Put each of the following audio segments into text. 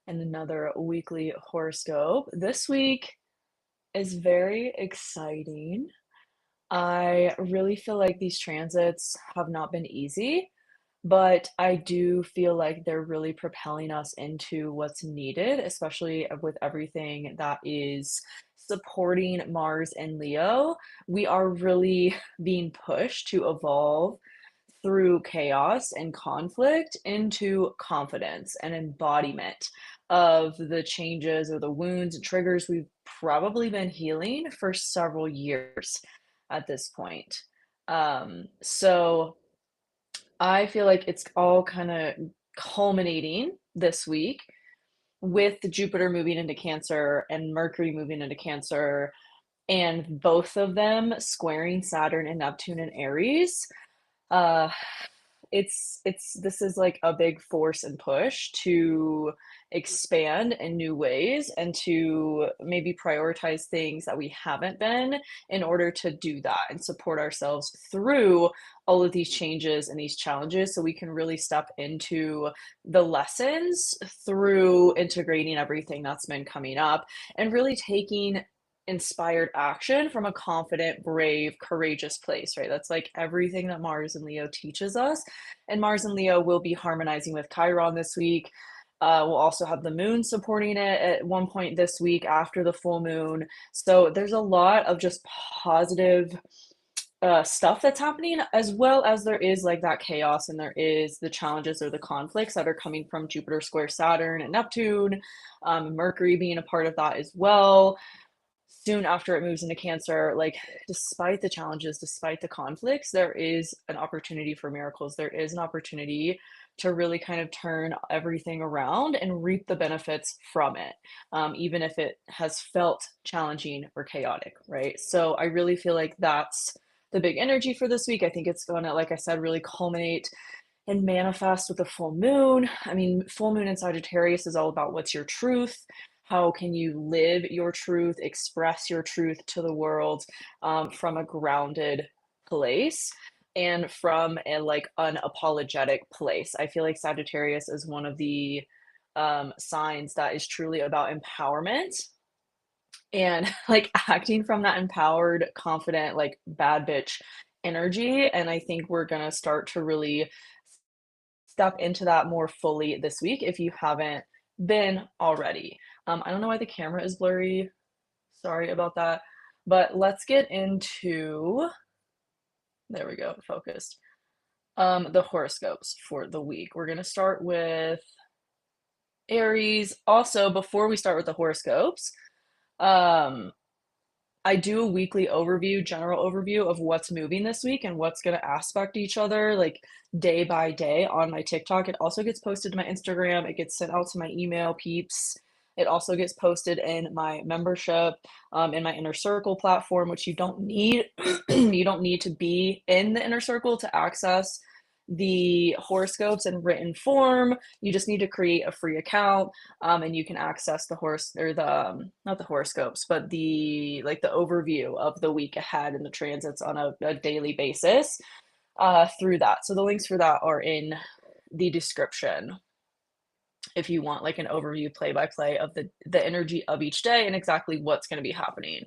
And another weekly horoscope. This week is very exciting. I really feel like these transits have not been easy, but I do feel like they're really propelling us into what's needed, especially with everything that is supporting Mars and Leo. We are really being pushed to evolve through chaos and conflict into confidence and embodiment of the changes or the wounds and triggers we've probably been healing for several years at this point. So I feel like it's all kind of culminating this week with Jupiter moving into Cancer and Mercury moving into Cancer, and both of them squaring Saturn and Neptune in Aries. Uh, it's this is like a big force and push to expand in new ways and to maybe prioritize things that we haven't been in order to do that and support ourselves through all of these changes and these challenges so we can really step into the lessons through integrating everything that's been coming up and really taking inspired action from a confident, brave, courageous place, right? That's like everything that Mars and Leo teaches us. And Mars and Leo will be harmonizing with Chiron this week. We'll also have the moon supporting it at one point this week after the full moon. So there's a lot of just positive stuff that's happening, as well as there is like that chaos and there is the challenges or the conflicts that are coming from Jupiter square Saturn and Neptune, Mercury being a part of that as well soon after it moves into Cancer. Like, despite the challenges, despite the conflicts, there is an opportunity for miracles. There is an opportunity to really kind of turn everything around and reap the benefits from it, even if it has felt challenging or chaotic, right? So I really feel like that's the big energy for this week. I think it's going to, like I said, really culminate and manifest with the full moon. I mean, full moon in Sagittarius is all about what's your truth. How can you live your truth, express your truth to the world from a grounded place and from a like unapologetic place? I feel like Sagittarius is one of the signs that is truly about empowerment and like acting from that empowered, confident, like bad bitch energy. And I think we're gonna start to really step into that more fully this week if you haven't been already. I don't know why the camera is blurry. Sorry about that. But let's get into, there we go, focused. The horoscopes for the week. We're going to start with Aries. Also, before we start with the horoscopes, um, I do a weekly overview, general overview of what's moving this week and what's going to aspect each other, like day by day on my TikTok. It also gets posted to my Instagram. It gets sent out to my email peeps. It also gets posted in my membership, in my inner circle platform, which you don't need. You don't need to be in the inner circle to access the horoscopes in written form. You just need to create a free account, and you can access the horse or the not the horoscopes, but the like the overview of the week ahead and the transits on a daily basis through that. So the links for that are in the description if you want like an overview play by play of the energy of each day and exactly what's going to be happening.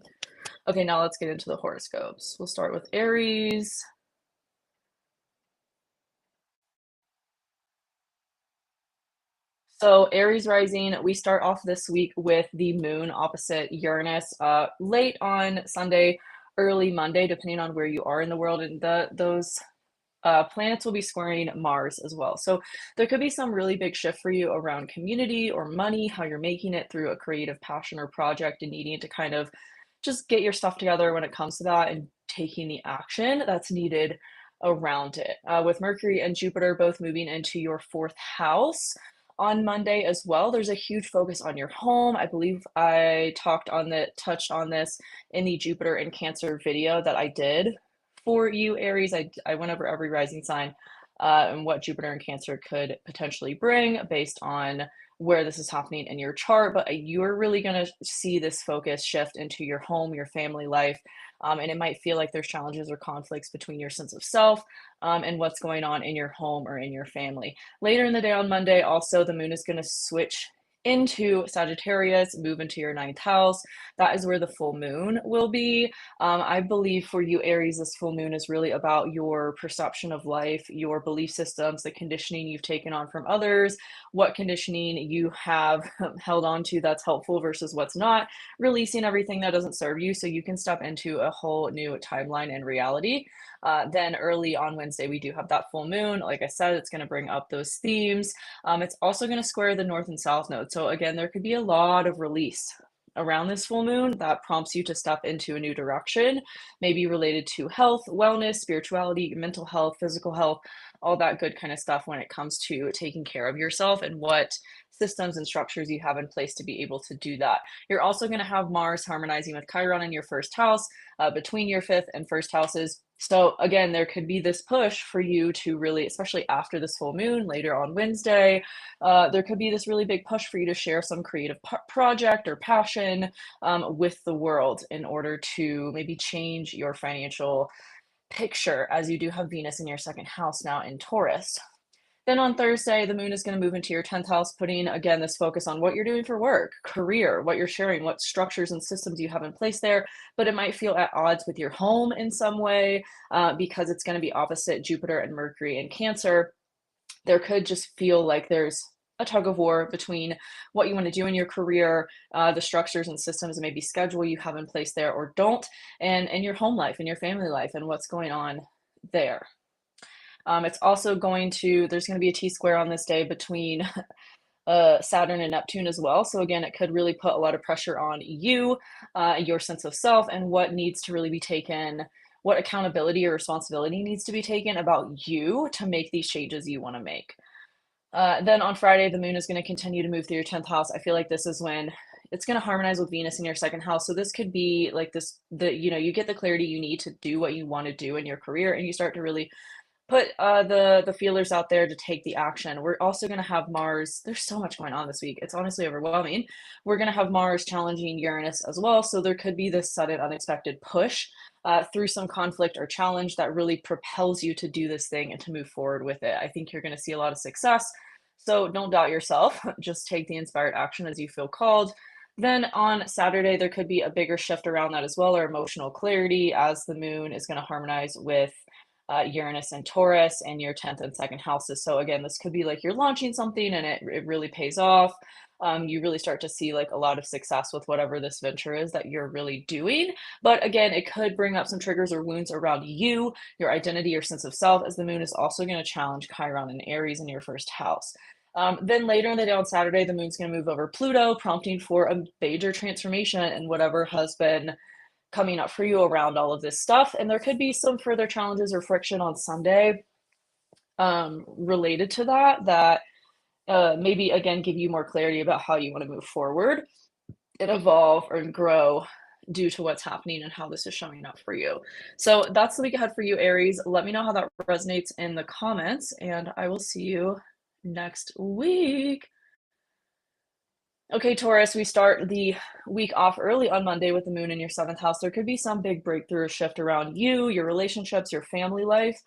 Okay, now let's get into the horoscopes. We'll start with Aries. So Aries rising, we start off this week with the moon opposite Uranus, late on Sunday, early Monday, depending on where you are in the world, and those planets will be squaring Mars as well. So there could be some really big shift for you around community or money, how you're making it through a creative passion or project and needing to kind of just get your stuff together when it comes to that and taking the action that's needed around it. With Mercury and Jupiter both moving into your fourth house on Monday as well, there's a huge focus on your home. I believe I touched on this in the Jupiter and Cancer video that I did for you, Aries. I went over every rising sign and what Jupiter and Cancer could potentially bring based on where this is happening in your chart. But you're really going to see this focus shift into your home, your family life. And it might feel like there's challenges or conflicts between your sense of self and what's going on in your home or in your family. Later in the day on Monday, also, the moon is going to switch into Sagittarius, move into your ninth house. That is where the full moon will be. I believe for you, Aries, this full moon is really about your perception of life, your belief systems, the conditioning you've taken on from others, what conditioning you have held on to that's helpful versus what's not, releasing everything that doesn't serve you so you can step into a whole new timeline and reality. Then early on Wednesday, we do have that full moon. Like I said, it's going to bring up those themes. It's also going to square the north and south node. So again, there could be a lot of release around this full moon that prompts you to step into a new direction, maybe related to health, wellness, spirituality, mental health, physical health, all that good kind of stuff when it comes to taking care of yourself and what systems and structures you have in place to be able to do that. You're also going to have Mars harmonizing with Chiron in your first house, between your fifth and first houses. So again, there could be this push for you to really, especially after this full moon later on Wednesday, there could be this really big push for you to share some creative project or passion with the world in order to maybe change your financial picture, as you do have Venus in your second house now in Taurus. Then on Thursday, the moon is going to move into your 10th house, putting again this focus on what you're doing for work, career, what you're sharing, what structures and systems you have in place there. But it might feel at odds with your home in some way because it's going to be opposite Jupiter and Mercury in Cancer. There could just feel like there's a tug of war between what you want to do in your career, the structures and systems, and maybe schedule you have in place there or don't, and your home life and your family life and what's going on there. It's also there's going to be a T-square on this day between Saturn and Neptune as well. So again, it could really put a lot of pressure on you, your sense of self, and what needs to really be taken, what accountability or responsibility needs to be taken about you to make these changes you want to make. Then on Friday, the moon is going to continue to move through your 10th house. I feel like this is when it's going to harmonize with Venus in your second house. So this could be like you get the clarity you need to do what you want to do in your career, and you start to really put the feelers out there to take the action. We're also going to have Mars. There's so much going on this week. It's honestly overwhelming. We're going to have Mars challenging Uranus as well. So there could be this sudden, unexpected push through some conflict or challenge that really propels you to do this thing and to move forward with it. I think you're going to see a lot of success. So don't doubt yourself. Just take the inspired action as you feel called. Then on Saturday, there could be a bigger shift around that as well, or emotional clarity, as the moon is going to harmonize with Uranus and Taurus and your 10th and second houses. So again, this could be like you're launching something and it really pays off. You really start to see like a lot of success with whatever this venture is that you're really doing. But again, it could bring up some triggers or wounds around you, your identity, your sense of self, as the moon is also going to challenge Chiron and Aries in your first house. Then later in the day on Saturday, the moon's going to move over Pluto, prompting for a major transformation in whatever has been coming up for you around all of this stuff. And there could be some further challenges or friction on Sunday related to that maybe again give you more clarity about how you want to move forward and evolve or grow due to what's happening and how this is showing up for you. So that's the week ahead for you, Aries. Let me know how that resonates in the comments, and I will see you next week. Okay, Taurus, we start the week off early on Monday with the moon in your seventh house. There could be some big breakthrough or shift around you, your relationships, your family life,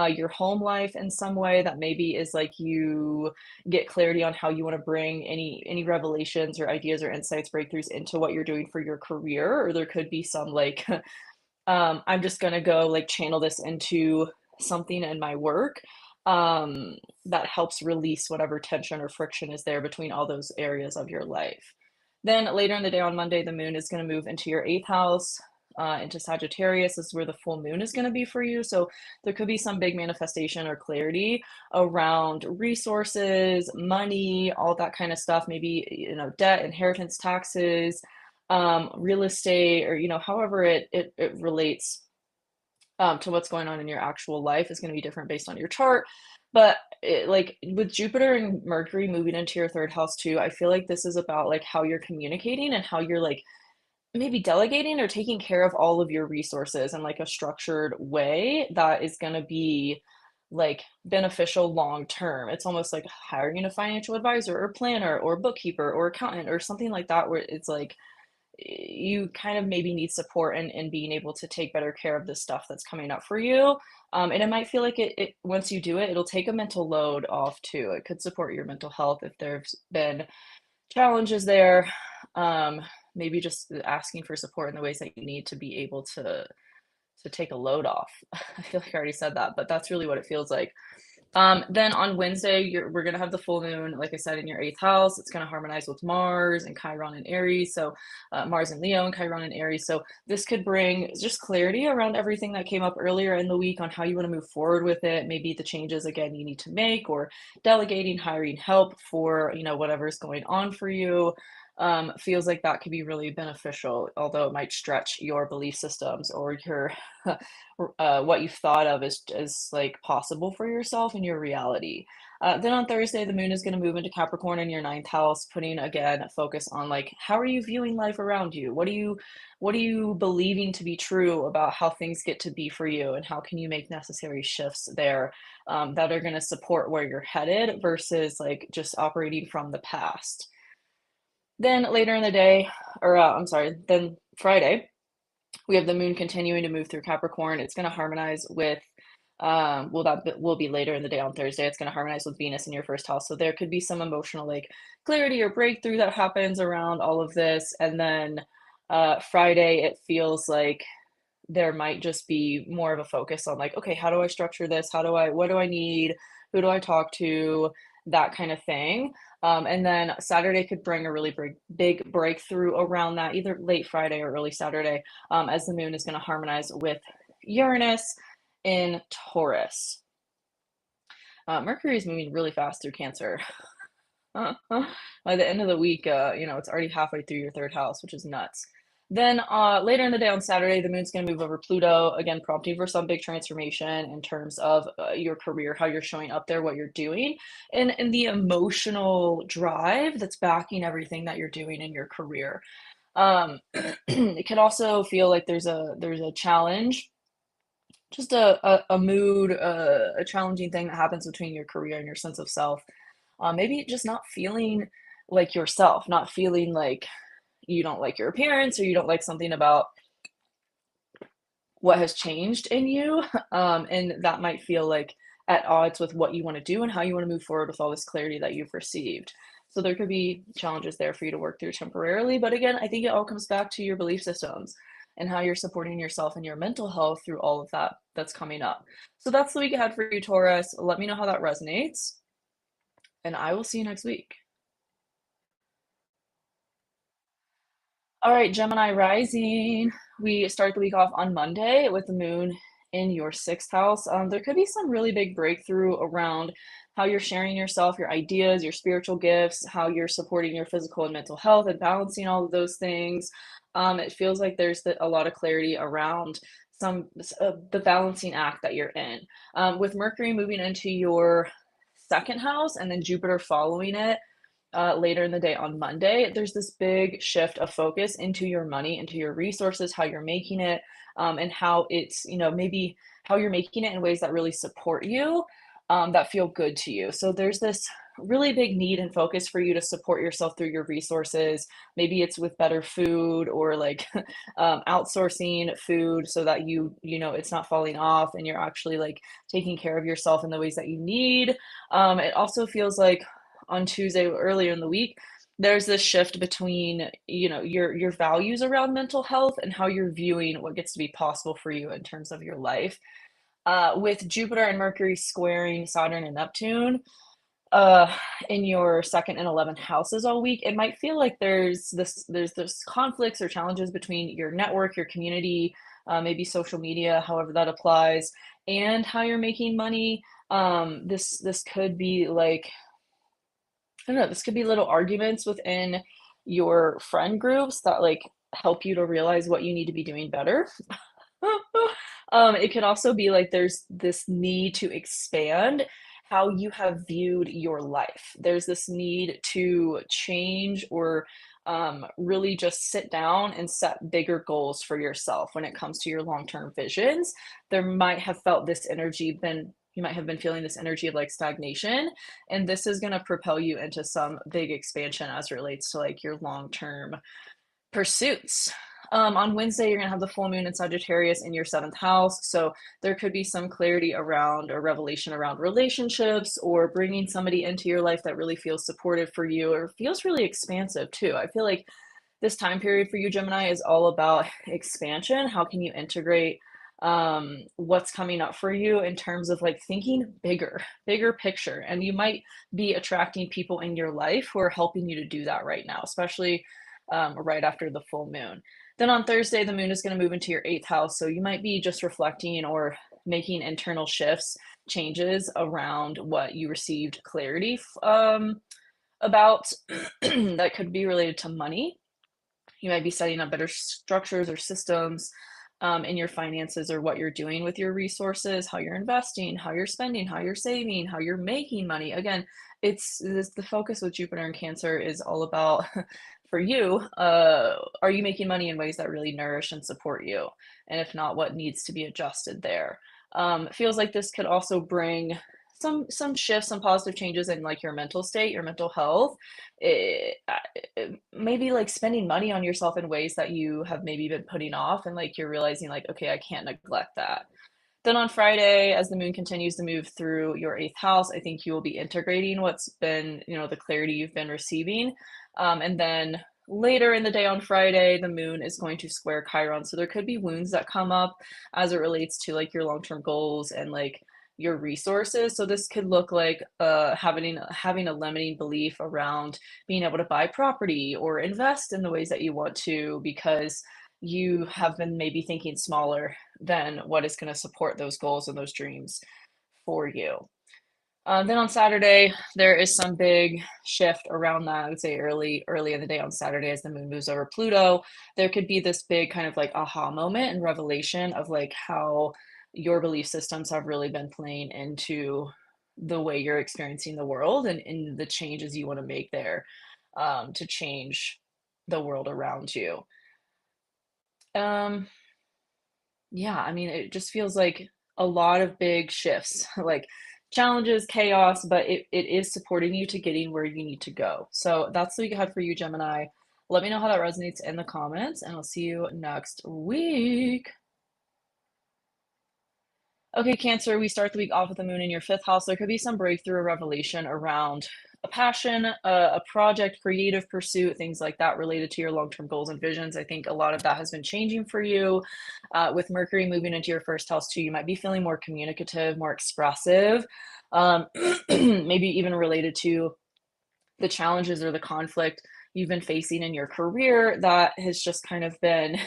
your home life in some way that maybe is like you get clarity on how you want to bring any revelations or ideas or insights, breakthroughs into what you're doing for your career. Or there could be some like, I'm just going to go like channel this into something in my work that helps release whatever tension or friction is there between all those areas of your life. Then later in the day on Monday, the moon is going to move into your eighth house, into Sagittarius. This is where the full moon is going to be for you. So there could be some big manifestation or clarity around resources, money, all that kind of stuff. Maybe, debt, inheritance, taxes, real estate, or, however it relates to what's going on in your actual life is going to be different based on your chart. But like with Jupiter and Mercury moving into your third house too, I feel like this is about like how you're communicating and how you're like maybe delegating or taking care of all of your resources in like a structured way that is going to be like beneficial long term. It's almost like hiring a financial advisor or planner or bookkeeper or accountant or something like that, where it's like you kind of maybe need support in being able to take better care of the stuff that's coming up for you. And it might feel like it once you do it, it'll take a mental load off too. It could support your mental health if there's been challenges there. Um, Maybe just asking for support in the ways that you need to be able to take a load off. I feel like I already said that, but that's really what it feels like. Then on Wednesday, we're gonna have the full moon, like I said, in your eighth house. It's gonna harmonize with Mars and Chiron and Aries. So Mars and Leo and Chiron and Aries. So this could bring just clarity around everything that came up earlier in the week on how you want to move forward with it. Maybe the changes again you need to make, or delegating, hiring help for whatever's going on for you. Feels like that could be really beneficial, although it might stretch your belief systems or your what you've thought of as like possible for yourself and your reality. Then on Thursday, the moon is going to move into Capricorn in your ninth house, putting again a focus on like how are you viewing life around you? What are you believing to be true about how things get to be for you, and how can you make necessary shifts there that are going to support where you're headed versus like just operating from the past. Then later in the day, or I'm sorry, then Friday, we have the moon continuing to move through Capricorn. It's going to harmonize with, well, will be later in the day on Thursday. It's going to harmonize with Venus in your first house. So there could be some emotional like clarity or breakthrough that happens around all of this. And then Friday, it feels like there might just be more of a focus on like, okay, how do I structure this? What do I need? Who do I talk to? That kind of thing. And then Saturday could bring a really big breakthrough around that, either late Friday or early Saturday, as the moon is going to harmonize with Uranus in Taurus. Mercury is moving really fast through Cancer. By the end of the week, it's already halfway through your third house, which is nuts. Then later in the day on Saturday, the moon's going to move over Pluto, again, prompting for some big transformation in terms of your career, how you're showing up there, what you're doing, and the emotional drive that's backing everything that you're doing in your career. It can also feel like there's a challenge, just a mood, a challenging thing that happens between your career and your sense of self. Maybe just not feeling like yourself, not feeling like you don't like your appearance, or you don't like something about what has changed in you. And that might feel like at odds with what you want to do and how you want to move forward with all this clarity that you've received. So there could be challenges there for you to work through temporarily. But again, I think it all comes back to your belief systems and how you're supporting yourself and your mental health through all of that that's coming up. So that's the week ahead for you, Taurus. Let me know how that resonates, and I will see you next week. All right, Gemini Rising. We start the week off on Monday with the moon in your sixth house. There could be some really big breakthrough around how you're sharing yourself, your ideas, your spiritual gifts, how you're supporting your physical and mental health, and balancing all of those things. It feels like there's a lot of clarity around the balancing act that you're in. With Mercury moving into your second house and then Jupiter following it later in the day on Monday, there's this big shift of focus into your money, into your resources, how you're making it, and how it's, maybe how you're making it in ways that really support you, that feel good to you. So there's this really big need and focus for you to support yourself through your resources. Maybe it's with better food, or like outsourcing food so that it's not falling off and you're actually like taking care of yourself in the ways that you need. It also feels like on Tuesday earlier in the week, there's this shift between, your values around mental health and how you're viewing what gets to be possible for you in terms of your life. With Jupiter and Mercury squaring Saturn and Neptune uh in your second and 11th houses all week, it might feel like there's conflicts or challenges between your network, your community, maybe social media, however that applies, and how you're making money. This could be like, I don't know, this could be little arguments within your friend groups that like help you to realize what you need to be doing better. It could also be like there's this need to expand how you have viewed your life. There's this need to change, or really just sit down and set bigger goals for yourself when it comes to your long-term visions. There might have felt this energy been You might have been feeling this energy of like stagnation, and this is going to propel you into some big expansion as it relates to like your long-term pursuits. On Wednesday, you're going to have the full moon in Sagittarius in your seventh house. So there could be some clarity around or revelation around relationships or bringing somebody into your life that really feels supportive for you or feels really expansive too. I feel like this time period for you, Gemini, is all about expansion. How can you integrate what's coming up for you in terms of like thinking bigger picture? And you might be attracting people in your life who are helping you to do that right now, especially right after the full moon. Then on Thursday, the moon is going to move into your eighth house. So you might be just reflecting or making internal shifts, changes around what you received clarity about that could be related to money. You might be setting up better structures or systems in your finances or what you're doing with your resources, how you're investing, how you're spending, how you're saving, how you're making money. Again, the focus with Jupiter and Cancer is all about for you. Are you making money in ways that really nourish and support you? And if not, what needs to be adjusted there? It feels like this could also bring some shifts, some positive changes in like your mental state, your mental health. Maybe like spending money on yourself in ways that you have maybe been putting off, and like you're realizing like, okay, I can't neglect that. Then on Friday, as the moon continues to move through your eighth house, I think you will be integrating what's been, the clarity you've been receiving. And then later in the day on Friday, the moon is going to square Chiron. So there could be wounds that come up as it relates to like your long-term goals and like your resources. So this could look like having a limiting belief around being able to buy property or invest in the ways that you want to because you have been maybe thinking smaller than what is going to support those goals and those dreams for you. Then on Saturday, there is some big shift around that. I would say early in the day on Saturday, as the moon moves over Pluto, there could be this big kind of like aha moment and revelation of like how your belief systems have really been playing into the way you're experiencing the world and the changes you want to make there to change the world around you. Um, Yeah, I mean, it just feels like a lot of big shifts, like challenges, chaos, but it is supporting you to getting where you need to go. So that's the week ahead for you, Gemini. Let me know how that resonates in the comments, and I'll see you next week. Okay, Cancer, we start the week off with the moon in your fifth house. There could be some breakthrough or revelation around a passion, a project, creative pursuit, things like that related to your long-term goals and visions. I think a lot of that has been changing for you. With Mercury moving into your first house too, you might be feeling more communicative, more expressive, um, maybe even related to the challenges or the conflict you've been facing in your career that has just kind of been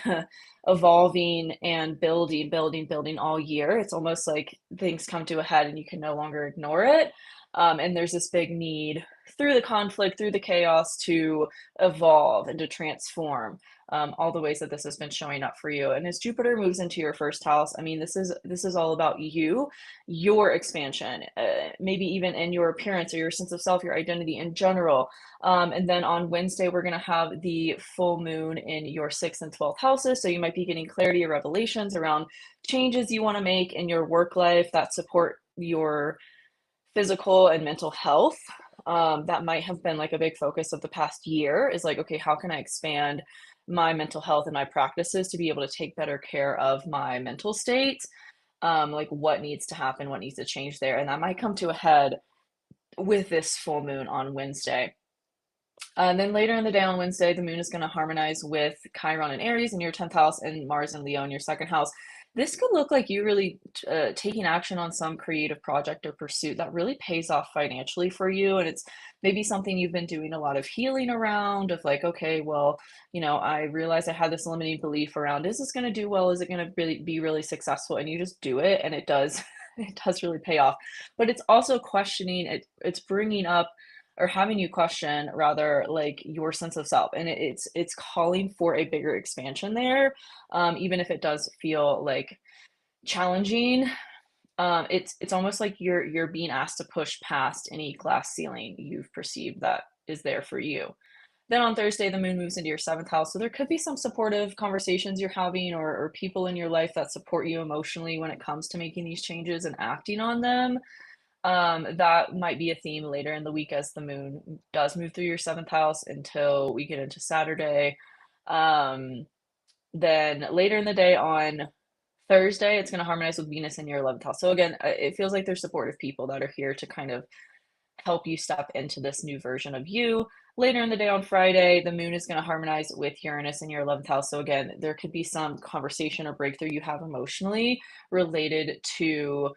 evolving and building all year. It's almost like things come to a head and you can no longer ignore it. And there's this big need through the conflict, through the chaos to evolve and to transform. All the ways that this has been showing up for you. And as Jupiter moves into your first house, I mean, this is all about you, your expansion, maybe even in your appearance or your sense of self, your identity in general. And then on Wednesday, we're going to have the full moon in your sixth and 12th houses. So you might be getting clarity or revelations around changes you want to make in your work life that support your physical and mental health. That might have been like a big focus of the past year is like, okay, how can I expand my mental health and my practices to be able to take better care of my mental state? Like what needs to happen, what needs to change there. And that might come to a head with this full moon on Wednesday. And then later in the day on Wednesday, the moon is going to harmonize with Chiron and Aries in your 10th house and Mars and Leo in your second house. This could look like you really taking action on some creative project or pursuit that really pays off financially for you. And it's maybe something you've been doing a lot of healing around of like, okay, well, I realized I had this limiting belief around, is this going to do well? Is it going to really be really successful? And you just do it and it does, it does really pay off. But it's also questioning it, it's bringing up or having you question rather like your sense of self, and it's calling for a bigger expansion there, even if it does feel like challenging. It's almost like you're being asked to push past any glass ceiling you've perceived that is there for you. Then on Thursday, the moon moves into your seventh house. So there could be some supportive conversations you're having or people in your life that support you emotionally when it comes to making these changes and acting on them. That might be a theme later in the week as the moon does move through your seventh house until we get into Saturday. Um, Then later in the day on Thursday, it's going to harmonize with Venus in your 11th house. So again, it feels like there's supportive people that are here to kind of help you step into this new version of you. Later in the day on Friday, the moon is going to harmonize with Uranus in your 11th house. So, again, there could be some conversation or breakthrough you have emotionally related to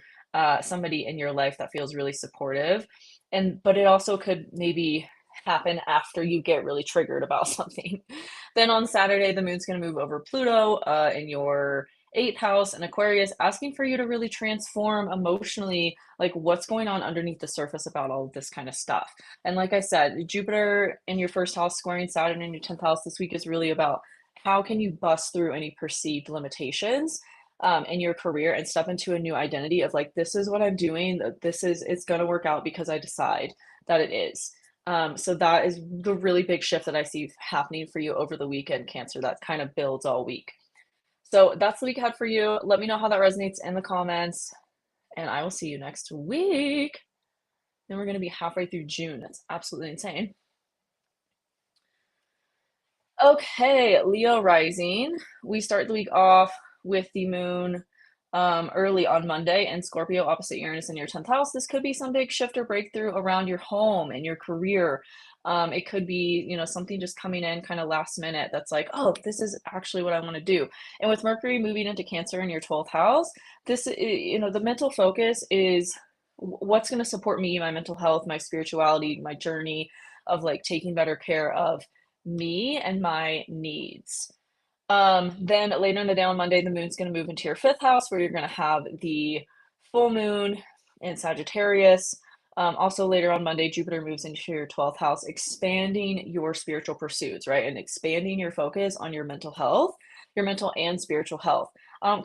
somebody in your life that feels really supportive. But it also could maybe happen after you get really triggered about something. Then on Saturday, the moon's going to move over Pluto in your eighth house and Aquarius, asking for you to really transform emotionally, like what's going on underneath the surface about all of this kind of stuff. And like I said, Jupiter in your first house squaring Saturn in your 10th house this week is really about how can you bust through any perceived limitations in your career and step into a new identity of like, this is what I'm doing, it's going to work out because I decide that it is. So that is the really big shift that I see happening for you over the weekend, Cancer, that kind of builds all week. So that's the week ahead for you. Let me know how that resonates in the comments, and I will see you next week. Then we're going to be halfway through June. That's absolutely insane. Okay, Leo rising. We start the week off with the moon early on Monday and Scorpio opposite Uranus in your 10th house. This could be some big shift or breakthrough around your home and your career. It could be, something just coming in kind of last minute that's like, oh, this is actually what I want to do. And with Mercury moving into Cancer in your 12th house, the mental focus is what's going to support me, my mental health, my spirituality, my journey of like taking better care of me and my needs. Then later in the day on Monday, the moon's going to move into your fifth house where you're going to have the full moon in Sagittarius. Also, later on Monday, Jupiter moves into your 12th house, expanding your spiritual pursuits, right? And expanding your focus on your mental health, your mental and spiritual health.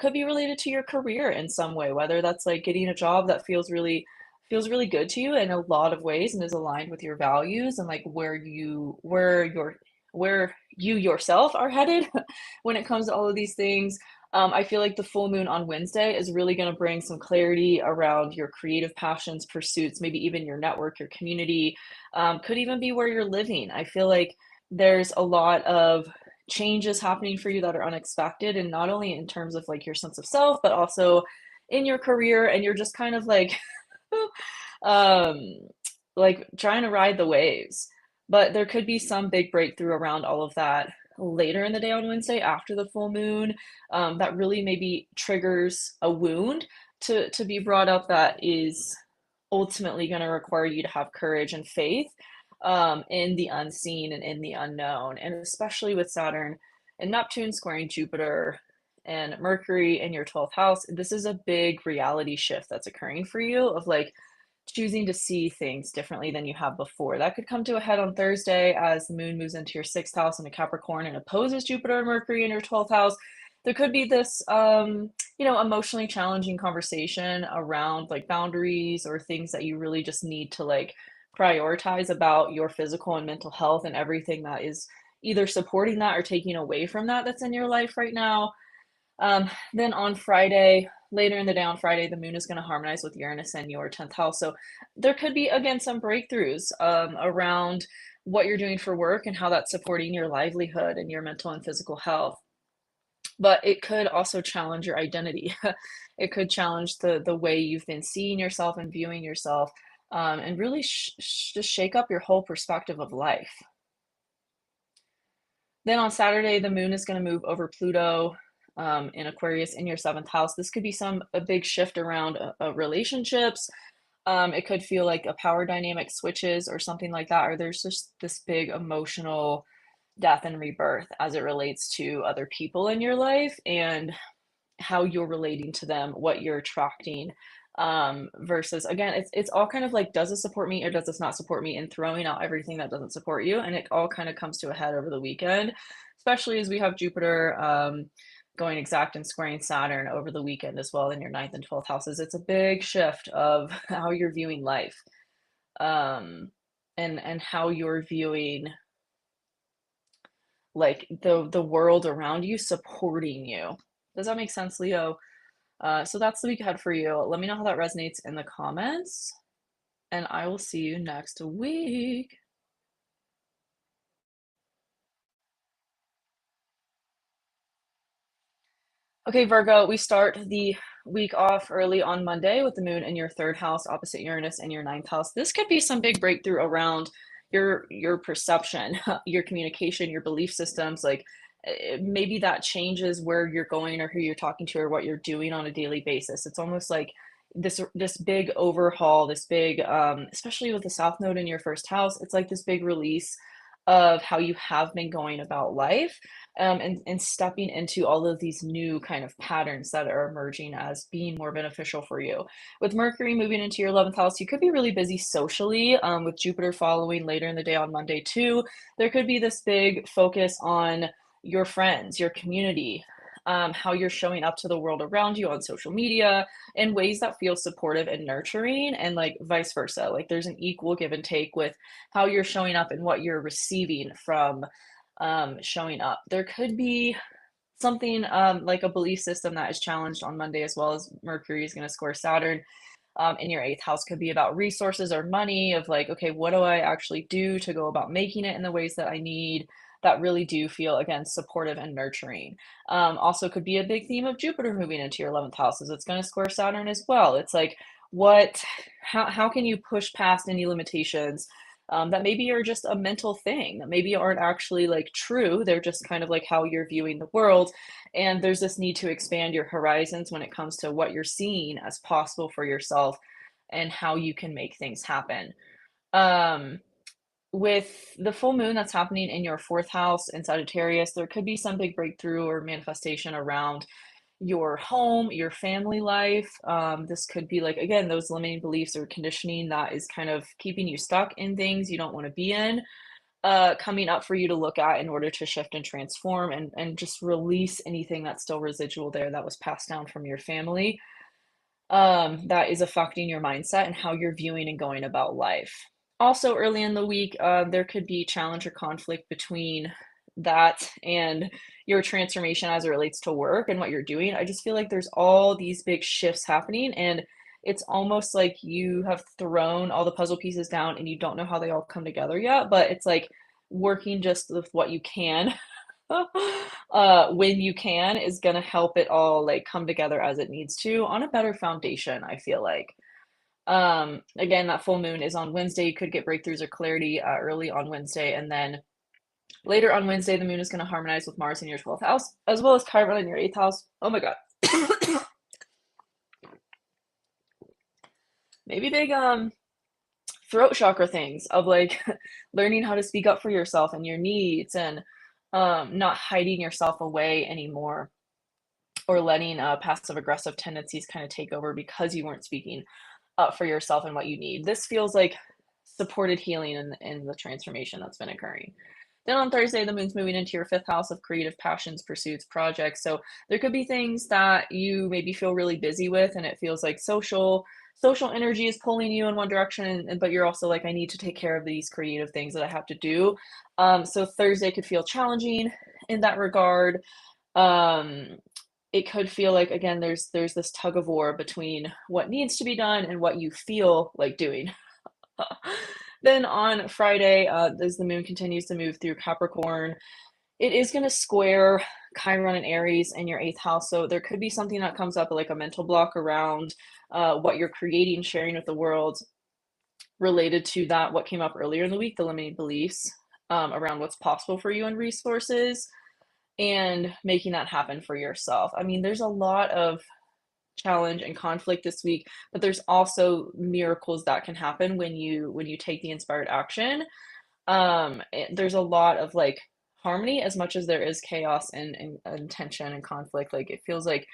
Could be related to your career in some way, whether that's like getting a job that feels really good to you in a lot of ways and is aligned with your values and like where you yourself are headed when it comes to all of these things. I feel like the full moon on Wednesday is really going to bring some clarity around your creative passions, pursuits, maybe even your network, your community, could even be where you're living. I feel like there's a lot of changes happening for you that are unexpected, and not only in terms of like your sense of self, but also in your career, and you're just kind of um, like trying to ride the waves. But there could be some big breakthrough around all of that later in the day on Wednesday after the full moon, that really maybe triggers a wound to be brought up that is ultimately going to require you to have courage and faith in the unseen and in the unknown. And especially with Saturn and Neptune squaring Jupiter and Mercury in your 12th house, this is a big reality shift that's occurring for you of like choosing to see things differently than you have before. That could come to a head on Thursday as the moon moves into your 6th house into Capricorn and opposes Jupiter and Mercury in your 12th house. There could be this, emotionally challenging conversation around like boundaries or things that you really just need to like prioritize about your physical and mental health and everything that is either supporting that or taking away from that that's in your life right now. Then on Friday, later in the day on Friday, the moon is going to harmonize with Uranus in your 10th house. So there could be, again, some breakthroughs around what you're doing for work and how that's supporting your livelihood and your mental and physical health. But it could also challenge your identity. It could challenge the way you've been seeing yourself and viewing yourself, and really just shake up your whole perspective of life. Then on Saturday, the moon is going to move over Pluto in Aquarius in your 7th house. This could be a big shift around relationships. It could feel like a power dynamic switches or something like that, or there's just this big emotional death and rebirth as it relates to other people in your life and how you're relating to them, what you're attracting, versus again, it's all kind of like, does it support me or does this not support me, and throwing out everything that doesn't support you. And it all kind of comes to a head over the weekend, especially as we have Jupiter going exact and squaring Saturn over the weekend as well in your 9th and 12th houses. It's a big shift of how you're viewing life, and how you're viewing like the world around you supporting you. Does that make sense, Leo? So that's the week ahead for you. Let me know how that resonates in the comments, and I will see you next week. Okay, Virgo, we start the week off early on Monday with the moon in your third house, opposite Uranus in your ninth house. This could be some big breakthrough around your perception, your communication, your belief systems. Like maybe that changes where you're going or who you're talking to or what you're doing on a daily basis. It's almost like this big overhaul, this big especially with the South Node in your first house, it's like this big release of how you have been going about life and stepping into all of these new kind of patterns that are emerging as being more beneficial for you. With Mercury moving into your 11th house, you could be really busy socially, with Jupiter following later in the day on Monday, too. There could be this big focus on your friends, your community. How you're showing up to the world around you on social media in ways that feel supportive and nurturing, and like vice versa. Like there's an equal give and take with how you're showing up and what you're receiving from showing up. There could be something like a belief system that is challenged on Monday, as well as Mercury is going to square Saturn in your eighth house. Could be about resources or money, of like, okay, what do I actually do to go about making it in the ways that I need, that really do feel, again, supportive and nurturing. Also could be a big theme of Jupiter moving into your 11th house, as it's going to square Saturn as well. It's like, what, how can you push past any limitations that maybe are just a mental thing, that maybe aren't actually like true? They're just kind of like how you're viewing the world. And there's this need to expand your horizons when it comes to what you're seeing as possible for yourself and how you can make things happen. Um, with the full moon that's happening in your fourth house in Sagittarius, there could be some big breakthrough or manifestation around your home, your family life. This could be like, again, those limiting beliefs or conditioning that is kind of keeping you stuck in things you don't want to be in, coming up for you to look at in order to shift and transform and just release anything that's still residual there that was passed down from your family, that is affecting your mindset and how you're viewing and going about life. Also, early in the week, there could be challenge or conflict between that and your transformation as it relates to work and what you're doing. I just feel like there's all these big shifts happening, and it's almost like you have thrown all the puzzle pieces down and you don't know how they all come together yet, but it's like working just with what you can when you can is gonna help it all like come together as it needs to on a better foundation, I feel like. Again, that full moon is on Wednesday. You could get breakthroughs or clarity early on Wednesday, and then later on Wednesday, the moon is going to harmonize with Mars in your 12th house, as well as Chiron in your 8th house. Oh my god. Maybe big throat chakra things of like learning how to speak up for yourself and your needs, and not hiding yourself away anymore, or letting passive aggressive tendencies kind of take over because you weren't speaking up for yourself and what you need. This feels like supported healing in the transformation that's been occurring. Then on Thursday, the moon's moving into your fifth house of creative passions, pursuits, projects. So there could be things that you maybe feel really busy with, and it feels like social energy is pulling you in one direction, but you're also like, I need to take care of these creative things that I have to do. So Thursday could feel challenging in that regard. Um, it could feel like, again, there's this tug of war between what needs to be done and what you feel like doing. Then on Friday, as the moon continues to move through Capricorn, it is going to square Chiron and Aries in your eighth house. So there could be something that comes up, like a mental block around what you're creating, sharing with the world, related to that, what came up earlier in the week, the limiting beliefs around what's possible for you and resources, and making that happen for yourself. I mean, there's a lot of challenge and conflict this week, but there's also miracles that can happen when you take the inspired action. There's a lot of like harmony as much as there is chaos and tension and conflict. Like it feels like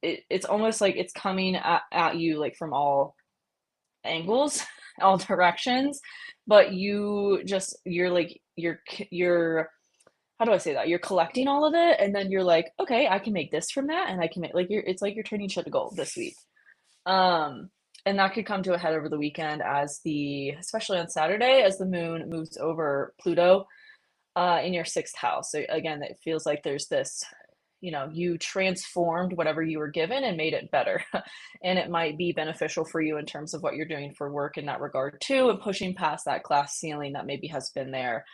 it's almost like it's coming at you like from all angles, all directions, but you're how do I say that? You're collecting all of it, and then you're like, okay, I can make this from that, and I can make like it's like you're turning shit to gold this week. Um, and that could come to a head over the weekend as especially on Saturday, as the moon moves over Pluto in your sixth house. So again, it feels like there's this, you transformed whatever you were given and made it better. And it might be beneficial for you in terms of what you're doing for work in that regard too, and pushing past that glass ceiling that maybe has been there,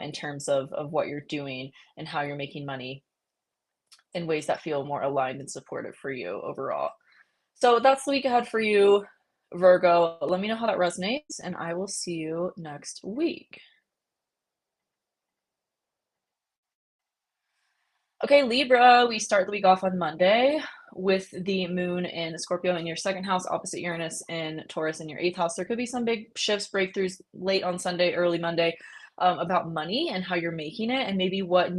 in terms of what you're doing and how you're making money. in ways that feel more aligned and supportive for you overall. So that's the week ahead for you, Virgo. Let me know how that resonates, and I will see you next week. Okay, Libra, we start the week off on Monday with the moon in Scorpio in your second house, opposite Uranus in Taurus in your eighth house. There could be some big shifts, breakthroughs late on Sunday, early Monday, about money and how you're making it, and maybe what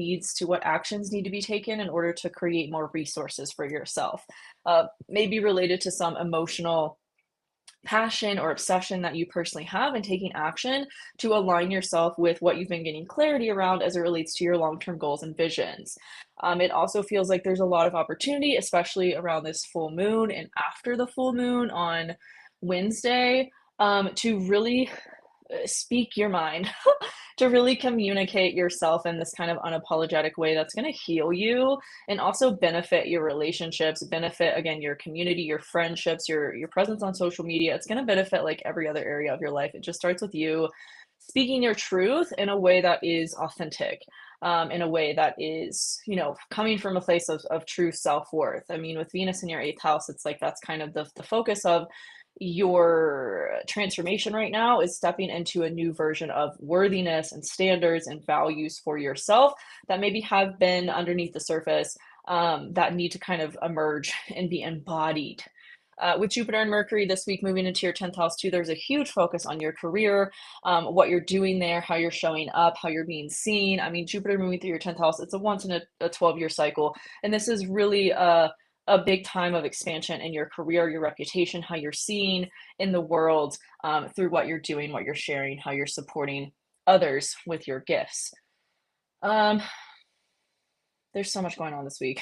actions need to be taken in order to create more resources for yourself. Maybe related to some emotional passion or obsession that you personally have and taking action to align yourself with what you've been getting clarity around as it relates to your long-term goals and visions. It also feels like there's a lot of opportunity, especially around this full moon and after the full moon on Wednesday, to really speak your mind, to really communicate yourself in this kind of unapologetic way that's going to heal you and also benefit your relationships, benefit again your community, your friendships, your presence on social media. It's going to benefit like every other area of your life. It just starts with you speaking your truth in a way that is authentic. In a way that is, coming from a place of true self-worth. I mean, with Venus in your eighth house, it's like that's kind of the focus of your transformation right now is stepping into a new version of worthiness and standards and values for yourself that maybe have been underneath the surface, that need to kind of emerge and be embodied. With Jupiter and Mercury this week moving into your 10th house too, there's a huge focus on your career, what you're doing there, how you're showing up, how you're being seen. I mean, Jupiter moving through your 10th house, it's a once in a 12-year cycle. And this is really a big time of expansion in your career, your reputation, how you're seen in the world, through what you're doing, what you're sharing, how you're supporting others with your gifts. Um, there's so much going on this week.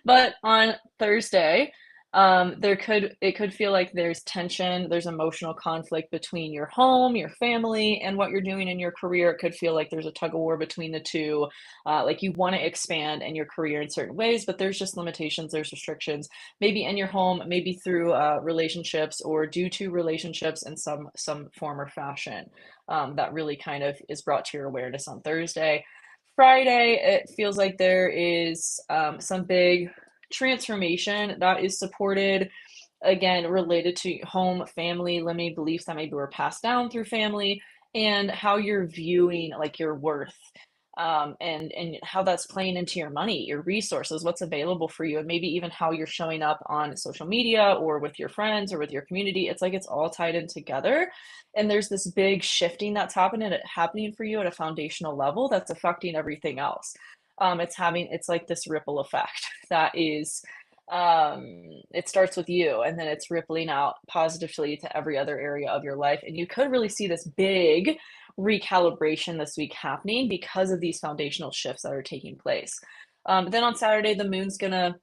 But on Thursday, it could feel like there's tension, there's emotional conflict between your home, your family, and what you're doing in your career. It could feel like there's a tug of war between the two. Like you want to expand in your career in certain ways, but there's just limitations, there's restrictions, maybe in your home, maybe through relationships or due to relationships in some form or fashion. That really kind of is brought to your awareness on Thursday. Friday, it feels like there is some big transformation that is supported, again, related to home, family, limiting beliefs that maybe were passed down through family, and how you're viewing like your worth, and how that's playing into your money, your resources, what's available for you, and maybe even how you're showing up on social media or with your friends or with your community. It's like it's all tied in together, and there's this big shifting that's happening for you at a foundational level that's affecting everything else. It's like this ripple effect that is, it starts with you and then it's rippling out positively to every other area of your life, and you could really see this big recalibration this week happening because of these foundational shifts that are taking place. Then on Saturday, the moon's gonna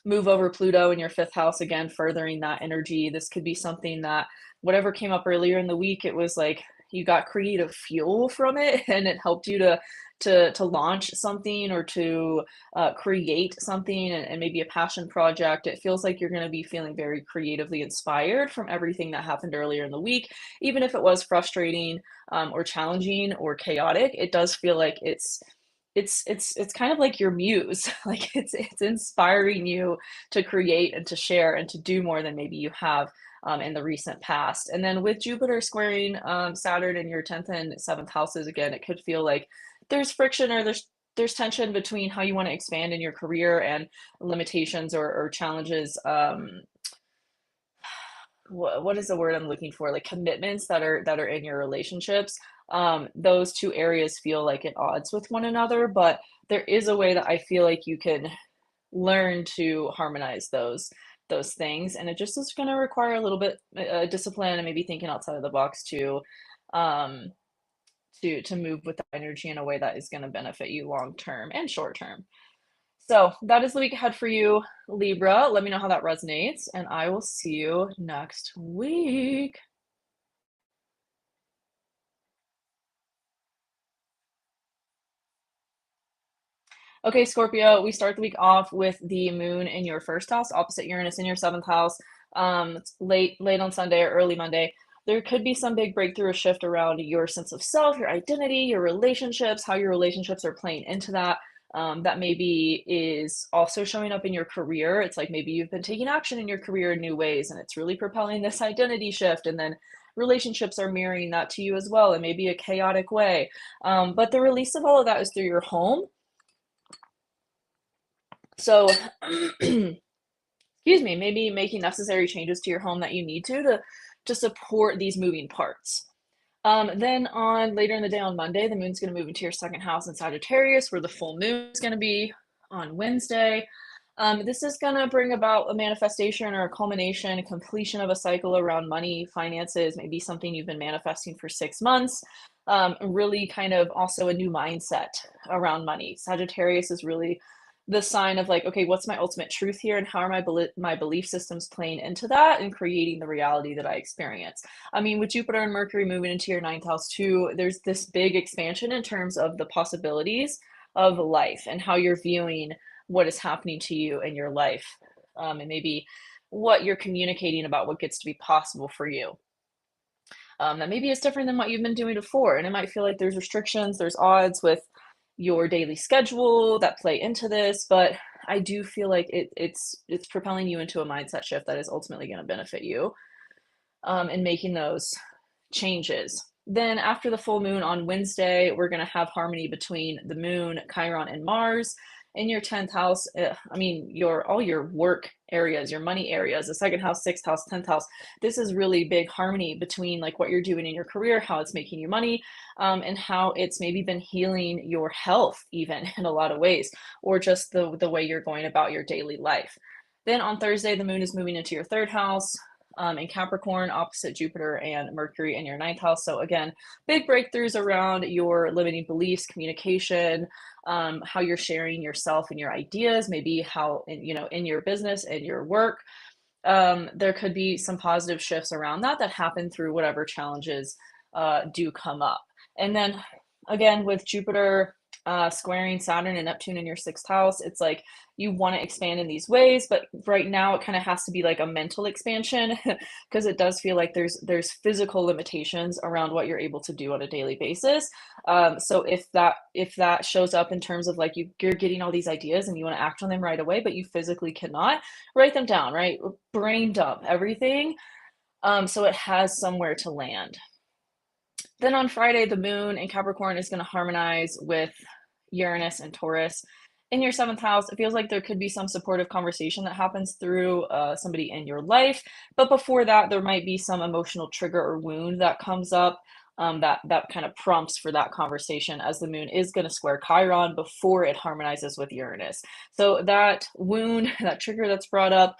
move over Pluto in your fifth house again, furthering that energy. This could be something that whatever came up earlier in the week, it was like you got creative fuel from it and it helped you to launch something or to create something, and maybe a passion project. It feels like you're going to be feeling very creatively inspired from everything that happened earlier in the week, even if it was frustrating, or challenging or chaotic. It does feel like it's kind of like your muse. Like it's inspiring you to create and to share and to do more than maybe you have in the recent past. And then with Jupiter squaring Saturn in your 10th and 7th houses, again, it could feel like there's friction or there's tension between how you want to expand in your career and limitations or challenges. What is the word I'm looking for? Like commitments that are in your relationships. Those two areas feel like at odds with one another, but there is a way that I feel like you can learn to harmonize those things, and it just is going to require a little bit discipline and maybe thinking outside of the box um to move with the energy in a way that is going to benefit you long term and short term. So that is the week ahead for you, Libra. Let me know how that resonates, and I will see you next week. Okay, Scorpio, we start the week off with the moon in your first house, opposite Uranus in your seventh house. It's late on Sunday or early Monday. There could be some big breakthrough or shift around your sense of self, your identity, your relationships, how your relationships are playing into that. that maybe is also showing up in your career. It's like maybe you've been taking action in your career in new ways, and it's really propelling this identity shift. And then relationships are mirroring that to you as well, in maybe a chaotic way. But the release of all of that is through your home. So, excuse me, maybe making necessary changes to your home that you need to support these moving parts. Then on later in the day on Monday, the moon's going to move into your second house in Sagittarius, where the full moon is going to be on Wednesday. This is going to bring about a manifestation or a culmination, a completion of a cycle around money, finances, maybe something you've been manifesting for 6 months. Really kind of also a new mindset around money. Sagittarius is really the sign of like, okay, what's my ultimate truth here, and how are my belief systems playing into that and creating the reality that I experience. I mean, with Jupiter and Mercury moving into your ninth house too, there's this big expansion in terms of the possibilities of life and how you're viewing what is happening to you in your life, and maybe what you're communicating about what gets to be possible for you. That maybe is different than what you've been doing before. And it might feel like there's restrictions, there's odds with your daily schedule that play into this, but I do feel like it's propelling you into a mindset shift that is ultimately going to benefit you, in making those changes. Then after the full moon on Wednesday, we're going to have harmony between the moon, Chiron, and Mars in your 10th house. I mean, all your work areas, your money areas, the second house, sixth house, 10th house. This is really big harmony between like what you're doing in your career, how it's making you money, and how it's maybe been healing your health even in a lot of ways, or just the way you're going about your daily life. Then on Thursday, the moon is moving into your third house, in Capricorn, opposite Jupiter and Mercury in your ninth house. So again, big breakthroughs around your limiting beliefs, communication, how you're sharing yourself and your ideas, maybe how in your business and your work. There could be some positive shifts around that happen through whatever challenges do come up. And then again, with Jupiter squaring Saturn and Neptune in your sixth house, it's like you want to expand in these ways, but right now it kind of has to be like a mental expansion because it does feel like there's physical limitations around what you're able to do on a daily basis. So if that shows up in terms of like you're getting all these ideas and you want to act on them right away, but you physically cannot, write them down, right? Brain dump everything, so it has somewhere to land. Then on Friday, the moon in Capricorn is going to harmonize with Uranus and Taurus in your seventh house. It feels like there could be some supportive conversation that happens through somebody in your life. But before that, there might be some emotional trigger or wound that comes up, that kind of prompts for that conversation, as the moon is going to square Chiron before it harmonizes with Uranus. So that wound, that trigger that's brought up,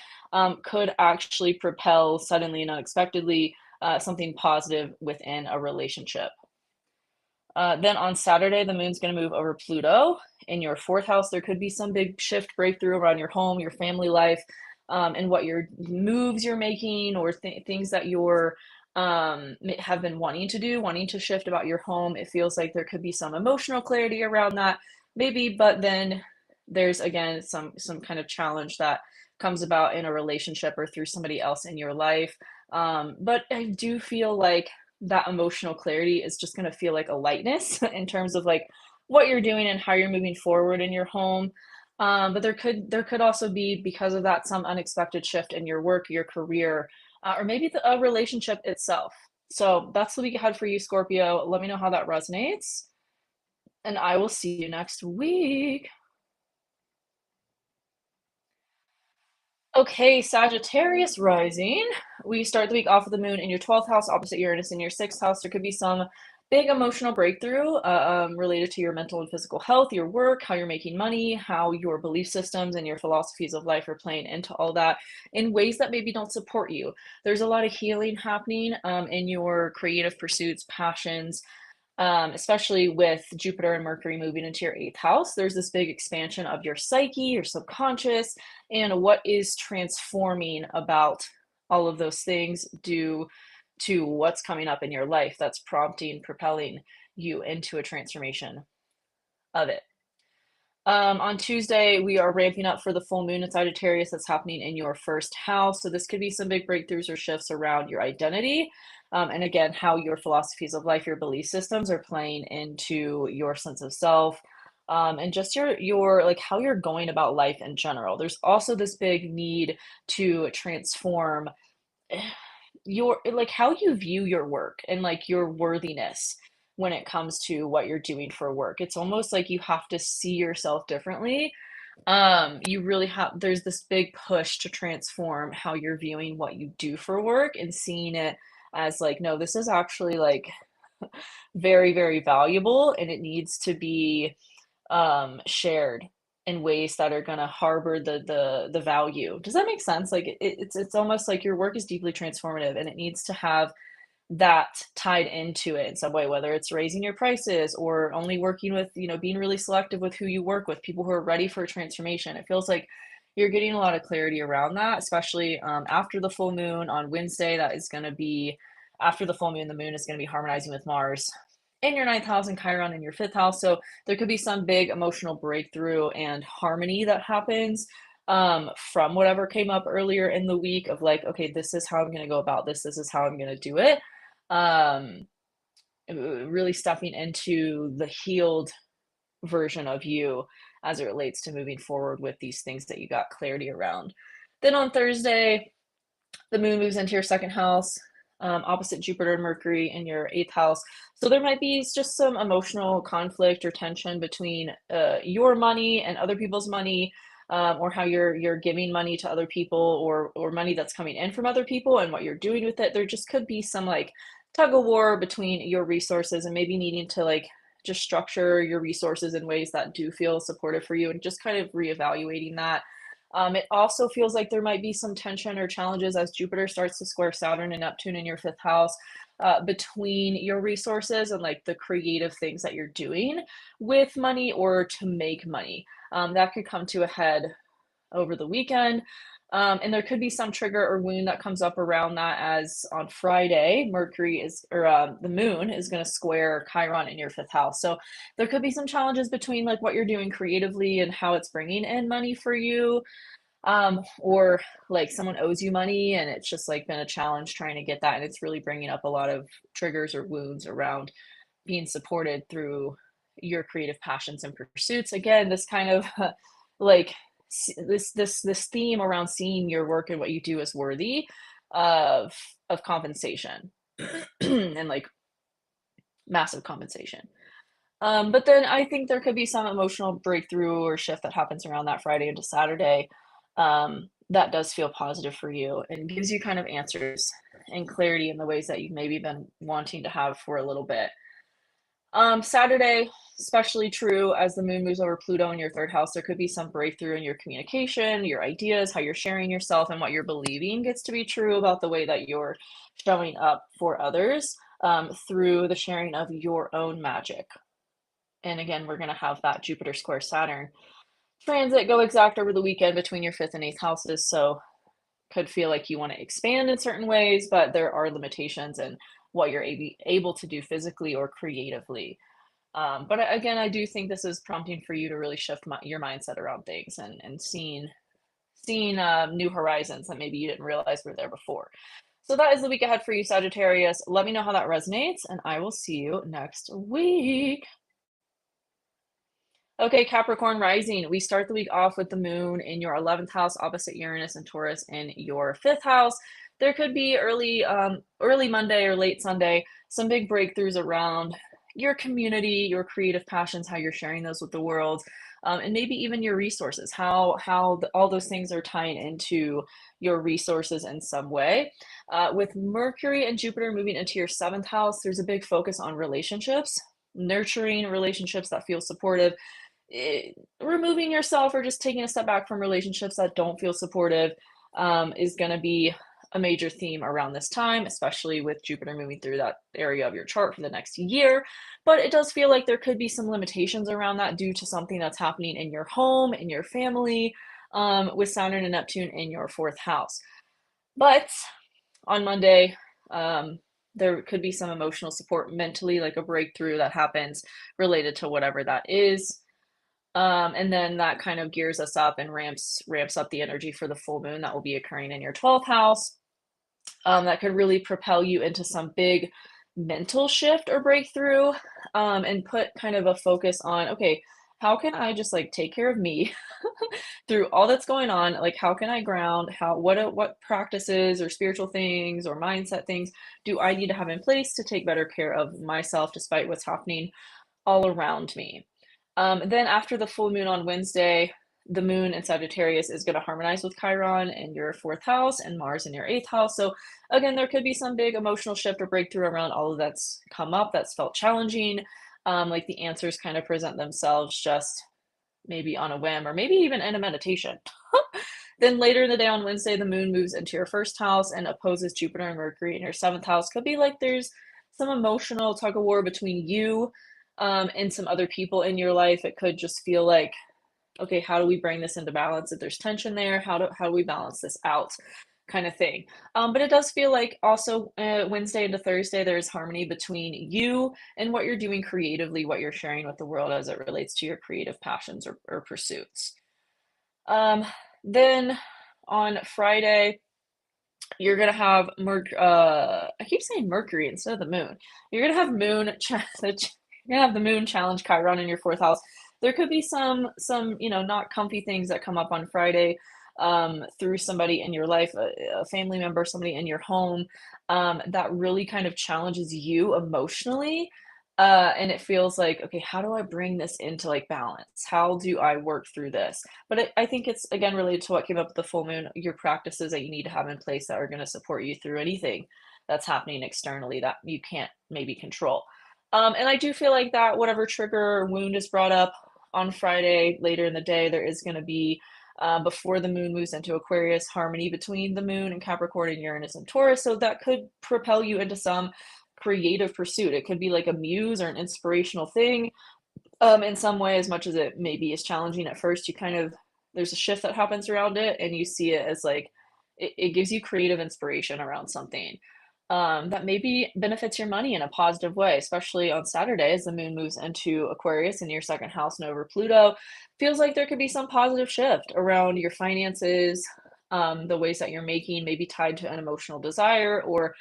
could actually propel suddenly and unexpectedly something positive within a relationship. Then on Saturday, the moon's going to move over Pluto in your fourth house. There could be some big shift, breakthrough around your home, your family life, and what your moves you're making, or things that you're have been wanting to do, wanting to shift about your home. It feels like there could be some emotional clarity around that, maybe, but then there's again some kind of challenge that comes about in a relationship or through somebody else in your life. But I do feel like that emotional clarity is just going to feel like a lightness in terms of like what you're doing and how you're moving forward in your home. But there could also be, because of that, some unexpected shift in your work, your career, or maybe a relationship itself. So that's the week ahead for you, Scorpio. Let me know how that resonates, and I will see you next week. Okay, Sagittarius Rising. We start the week off with the moon in your 12th house, opposite Uranus in your 6th house. There could be some big emotional breakthrough related to your mental and physical health, your work, how you're making money, how your belief systems and your philosophies of life are playing into all that in ways that maybe don't support you. There's a lot of healing happening in your creative pursuits, passions, especially with Jupiter and Mercury moving into your eighth house. There's this big expansion of your psyche, your subconscious, and what is transforming about all of those things due to what's coming up in your life that's prompting, propelling you into a transformation of it. On Tuesday, we are ramping up for the full moon in Sagittarius that's happening in your first house. So this could be some big breakthroughs or shifts around your identity. And again, how your philosophies of life, your belief systems are playing into your sense of self, and just your like how you're going about life in general. There's also this big need to transform your like how you view your work and like your worthiness when it comes to what you're doing for work. It's almost like you have to see yourself differently. You really have there's this big push to transform how you're viewing what you do for work and seeing it as like, no, this is actually like very, very valuable and it needs to be shared in ways that are gonna harbor the value. Does that make sense? Like it's almost like your work is deeply transformative and it needs to have that tied into it in some way, whether it's raising your prices or only working with, being really selective with who you work with, people who are ready for transformation. It feels like you're getting a lot of clarity around that, especially after the full moon on Wednesday. That is going to be after the full moon, the moon is going to be harmonizing with Mars in your ninth house and Chiron in your fifth house. So there could be some big emotional breakthrough and harmony that happens from whatever came up earlier in the week of like, okay, this is how I'm going to go about this. This is how I'm going to do it. um really stepping into the healed version of you as it relates to moving forward with these things that you got clarity around. Then on Thursday, the moon moves into your second house, opposite Jupiter and Mercury in your eighth house. So there might be just some emotional conflict or tension between your money and other people's money, or how you're giving money to other people, or money that's coming in from other people and what you're doing with it. There just could be some like tug of war between your resources and maybe needing to like just structure your resources in ways that do feel supportive for you and just kind of reevaluating that. It also feels like there might be some tension or challenges as Jupiter starts to square Saturn and Neptune in your fifth house, between your resources and like the creative things that you're doing with money or to make money. That could come to a head over the weekend. And there could be some trigger or wound that comes up around that as on Friday, the moon is going to square Chiron in your fifth house. So there could be some challenges between like what you're doing creatively and how it's bringing in money for you. Or like someone owes you money and it's just like been a challenge trying to get that. And it's really bringing up a lot of triggers or wounds around being supported through your creative passions and pursuits. Again, this kind of like this theme around seeing your work and what you do as worthy of compensation and like massive compensation. But then I think there could be some emotional breakthrough or shift that happens around that Friday into Saturday, that does feel positive for you and gives you kind of answers and clarity in the ways that you've maybe been wanting to have for a little bit. Saturday, especially true as the moon moves over Pluto in your third house, there could be some breakthrough in your communication, your ideas, how you're sharing yourself, and what you're believing gets to be true about the way that you're showing up for others, through the sharing of your own magic. And again, we're going to have that Jupiter square Saturn transit go exact over the weekend between your fifth and eighth houses. So could feel like you want to expand in certain ways, but there are limitations in what you're able to do physically or creatively. But again, I do think this is prompting for you to really shift your mindset around things and seeing new horizons that maybe you didn't realize were there before. So that is the week ahead for you, Sagittarius. Let me know how that resonates, and I will see you next week. Okay, Capricorn Rising. We start the week off with the moon in your 11th house, opposite Uranus and Taurus in your fifth house. There could be early Monday or late Sunday, some big breakthroughs around your community, your creative passions, how you're sharing those with the world, and maybe even your resources, all those things are tying into your resources in some way. With Mercury and Jupiter moving into your seventh house, there's a big focus on relationships, nurturing relationships that feel supportive, removing yourself or just taking a step back from relationships that don't feel supportive, is going to be a major theme around this time, especially with Jupiter moving through that area of your chart for the next year. But it does feel like there could be some limitations around that due to something that's happening in your home, in your family, with Saturn and Neptune in your fourth house. But on Monday, there could be some emotional support mentally, like a breakthrough that happens related to whatever that is. And then that kind of gears us up and ramps up the energy for the full moon that will be occurring in your 12th house. That could really propel you into some big mental shift or breakthrough, and put kind of a focus on, okay, how can I just like take care of me through all that's going on? Like, how can I ground? What practices or spiritual things or mindset things do I need to have in place to take better care of myself despite what's happening all around me? Then after the full moon on Wednesday, the moon in Sagittarius is going to harmonize with Chiron in your fourth house and Mars in your eighth house. So, again, there could be some big emotional shift or breakthrough around all of that's come up that's felt challenging. Like the answers kind of present themselves just maybe on a whim or maybe even in a meditation. Then later in the day on Wednesday, the moon moves into your first house and opposes Jupiter and Mercury in your seventh house. Could be like there's some emotional tug of war between you and some other people in your life. It could just feel like, okay, how do we bring this into balance? If there's tension there, how do we balance this out? Kind of thing. But it does feel like also Wednesday into Thursday, there's harmony between you and what you're doing creatively, what you're sharing with the world as it relates to your creative passions or pursuits. Then on Friday, you're gonna have I keep saying Mercury instead of the moon. You're gonna have you're gonna have the moon challenge Chiron in your fourth house. There could be some not comfy things that come up on Friday through somebody in your life, a family member, somebody in your home that really kind of challenges you emotionally. And it feels like, okay, how do I bring this into like balance? How do I work through this? But I think it's again related to what came up with the full moon, your practices that you need to have in place that are going to support you through anything that's happening externally that you can't maybe control. And I do feel like that whatever trigger or wound is brought up on Friday later in the day, there is going to be before the moon moves into Aquarius, harmony between the moon and Capricorn and Uranus and Taurus. So that could propel you into some creative pursuit. It could be like a muse or an inspirational thing in some way, as much as it maybe is challenging at first, you kind of there's a shift that happens around it, and you see it as like it gives you creative inspiration around something that maybe benefits your money in a positive way, especially on Saturday as the moon moves into Aquarius in your second house and over Pluto. Feels like there could be some positive shift around your finances, the ways that you're making, maybe tied to an emotional desire or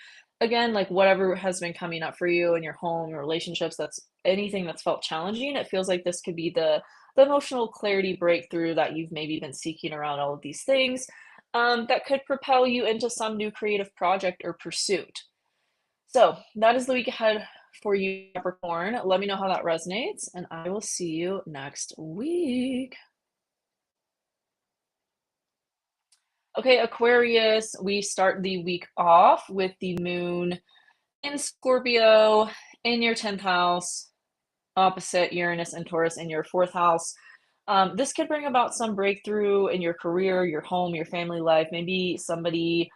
again, like whatever has been coming up for you in your home, your relationships, that's anything that's felt challenging. It feels like this could be the emotional clarity breakthrough that you've maybe been seeking around all of these things that could propel you into some new creative project or pursuit. So that is the week ahead for you, Capricorn. Let me know how that resonates, and I will see you next week. Okay, Aquarius, we start the week off with the moon in Scorpio in your 10th house, opposite Uranus and Taurus in your fourth house. This could bring about some breakthrough in your career, your home, your family life. Maybe somebody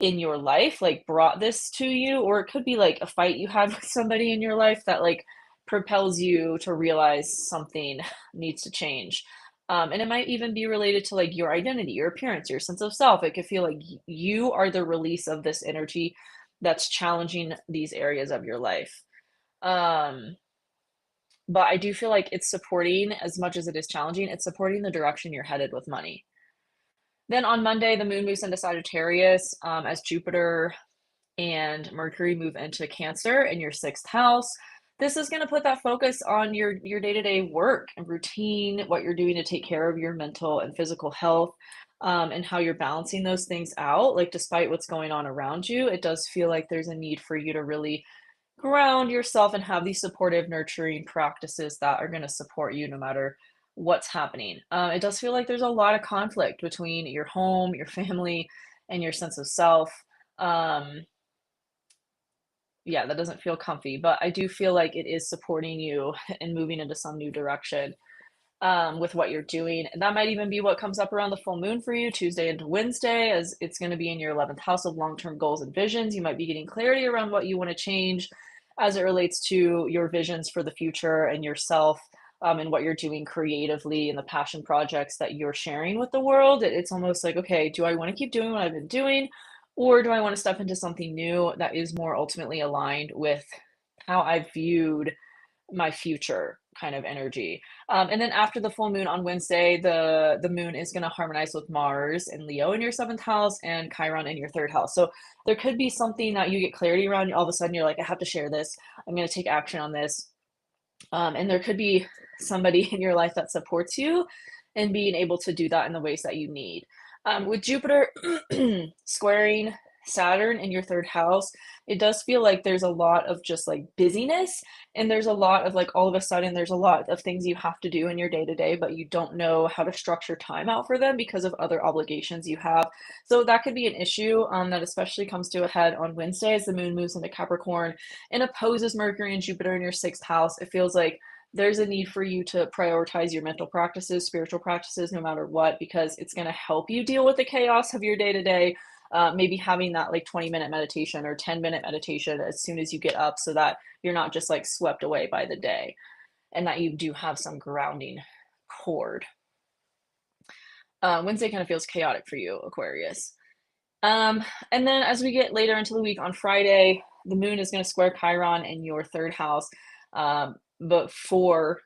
in your life like brought this to you, or it could be like a fight you had with somebody in your life that like propels you to realize something needs to change. And it might even be related to like your identity, your appearance, your sense of self. It could feel like you are the release of this energy that's challenging these areas of your life. Um, but I do feel like it's supporting, as much as it is challenging, it's supporting the direction you're headed with money. Then on Monday, the moon moves into Sagittarius as Jupiter and Mercury move into Cancer in your sixth house. This is going to put that focus on your day-to-day work and routine, what you're doing to take care of your mental and physical health, and how you're balancing those things out. Like, despite what's going on around you, it does feel like there's a need for you to really ground yourself and have these supportive, nurturing practices that are going to support you no matter what's happening. It does feel like there's a lot of conflict between your home, your family, and your sense of self. Um, yeah, that doesn't feel comfy, but I do feel like it is supporting you and moving into some new direction with what you're doing. And that might even be what comes up around the full moon for you, Tuesday into Wednesday, as it's going to be in your 11th house of long term goals and visions. You might be getting clarity around what you want to change as it relates to your visions for the future and yourself. And what you're doing creatively and the passion projects that you're sharing with the world. It's almost like, okay, do I want to keep doing what I've been doing? Or do I want to step into something new that is more ultimately aligned with how I've viewed my future kind of energy. And then after the full moon on Wednesday, the moon is going to harmonize with Mars and Leo in your seventh house and Chiron in your third house. So there could be something that you get clarity around. All of a sudden, you're like, I have to share this. I'm going to take action on this. And there could be somebody in your life that supports you and being able to do that in the ways that you need. With Jupiter squaring Saturn in your third house, it does feel like there's a lot of just like busyness, and there's a lot of like all of a sudden there's a lot of things you have to do in your day to day, but you don't know how to structure time out for them because of other obligations you have. So that could be an issue that especially comes to a head on Wednesday as the moon moves into Capricorn and opposes Mercury and Jupiter in your sixth house. It feels like there's a need for you to prioritize your mental practices, spiritual practices, no matter what, because it's going to help you deal with the chaos of your day to day. Maybe having that like 20-minute meditation or 10-minute meditation as soon as you get up so that you're not just like swept away by the day and that you do have some grounding cord. Wednesday kind of feels chaotic for you, Aquarius. Um, and then as we get later into the week on Friday, the moon is going to square Chiron in your third house before